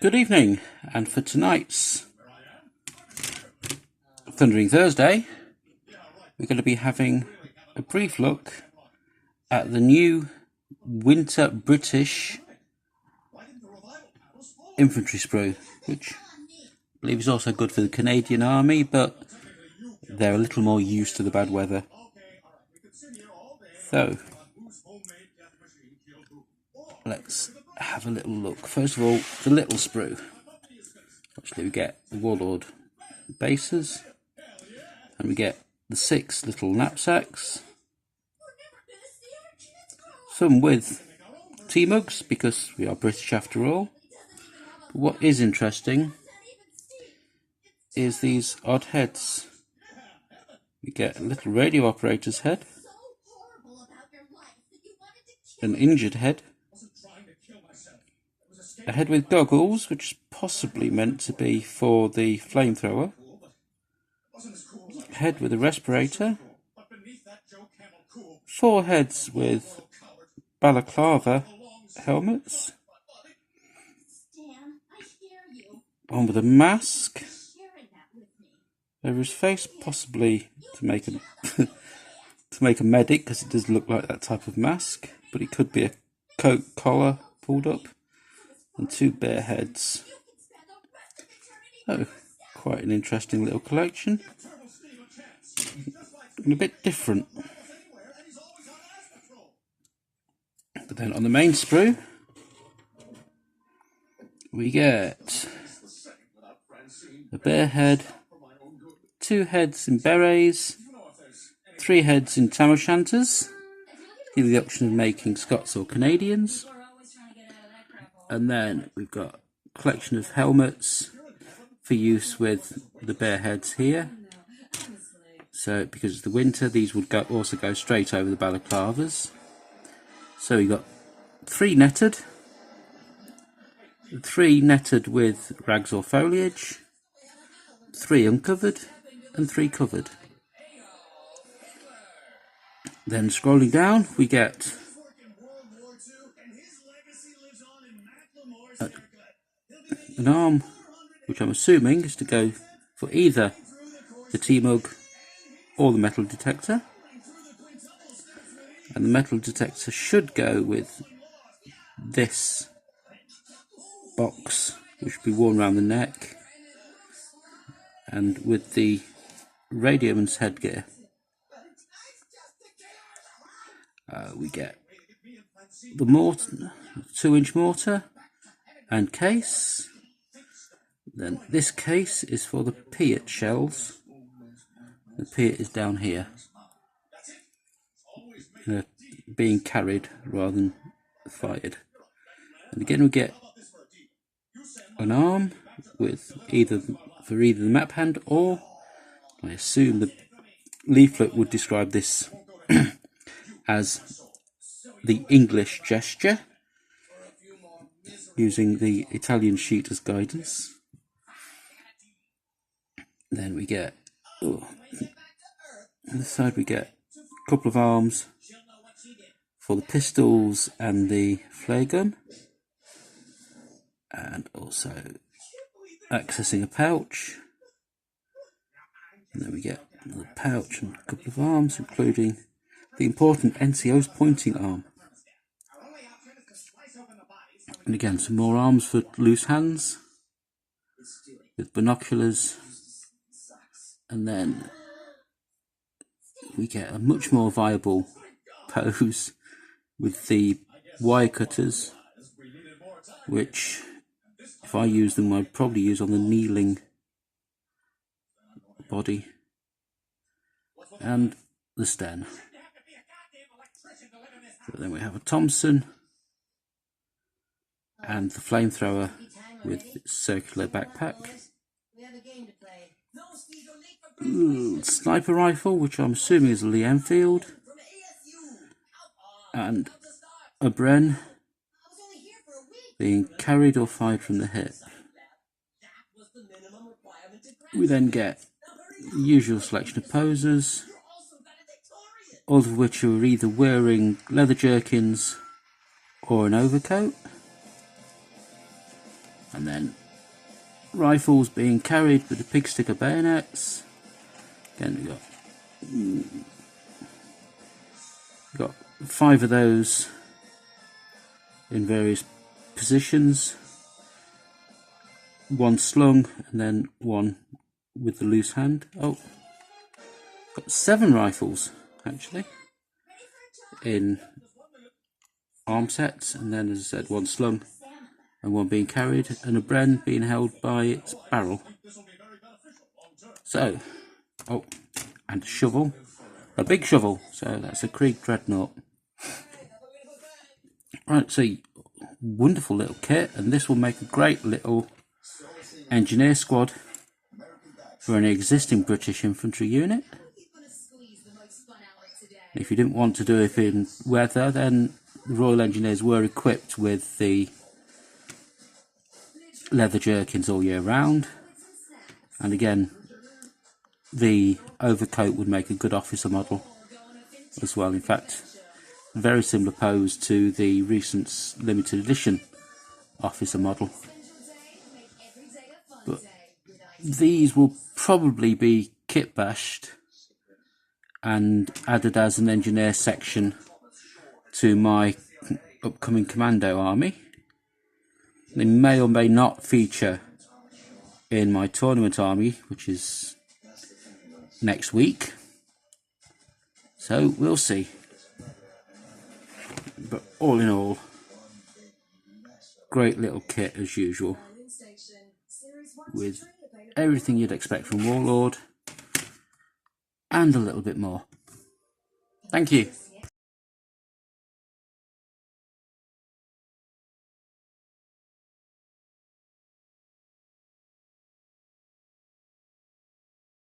Good evening, and for tonight's Thundering Thursday, we're going to be having a brief look at the new winter British infantry sprue, which I believe is also good for the Canadian Army, but they're a little more used to the bad weather. So, let's have a little look. First of all, the little sprue. Actually, we get the Warlord bases, and we get the 6 little knapsacks, some with T-mugs because we are British after all. But what is interesting is these odd heads. We get a little radio operator's head, an injured head, a head with goggles, which is possibly meant to be for the flamethrower, a head with a respirator, 4 heads with balaclava helmets, one with a mask over his face, possibly to make a to make a medic, because it does look like that type of mask, but it could be a coat collar pulled up, and 2 bear heads. Oh, quite an interesting little collection, and a bit different. But then on the main sprue, we get a bear head, 2 heads in berets, 3 heads in tam o' shanters, give you the option of making Scots or Canadians. And then we've got a collection of helmets for use with the bear heads here. So because it's the winter, these would also go straight over the balaclavas. So we've got 3 netted, 3 netted with rags or foliage, 3 uncovered, and 3 covered. Then scrolling down, we get an arm, which I'm assuming is to go for either the T-mug or the metal detector. And the metal detector should go with this box, which would be worn around the neck, and with the radioman's headgear. We get the mortar, 2-inch mortar and case. Then this case is for the PIAT shells. The PIAT is down here, being carried rather than fired. And again we get an arm with either the map hand, or I assume the leaflet would describe this as the English gesture, using the Italian sheet as guidance. Then we get, on the side we get a couple of arms for the pistols and the flare gun, and also accessing a pouch. And then we get another pouch and a couple of arms, including the important NCO's pointing arm. And again, some more arms for loose hands, with binoculars. And then we get a much more viable pose with the wire cutters, which, if I use them, I'd probably use on the kneeling body, and the Sten. So then we have a Thompson and the flamethrower with its circular backpack. Sniper rifle, which I'm assuming is a Lee Enfield, and a Bren being carried or fired from the hip. We then get the usual selection of posers, all of which are either wearing leather jerkins or an overcoat. And then rifles being carried with the pig sticker bayonets. Again, we've got 5 of those in various positions. 1 slung and then 1 with the loose hand. Oh, got 7 rifles actually in arm sets, and then, as I said, 1 slung and 1 being carried, and a Bren being held by its barrel. So, oh, and a shovel, a big shovel, so that's a Krieg Dreadnought. Right, so wonderful little kit, and this will make a great little engineer squad for an existing British infantry unit. If you didn't want to do it in weather, then the Royal Engineers were equipped with the leather jerkins all year round, and again the overcoat would make a good officer model as well. In fact, very similar pose to the recent limited edition officer model, but these will probably be kit bashed and added as an engineer section to my upcoming commando army. They may or may not feature in my tournament army, which is next week, so we'll see. But all in all, great little kit as usual, with everything you'd expect from Warlord and a little bit more. Thank you.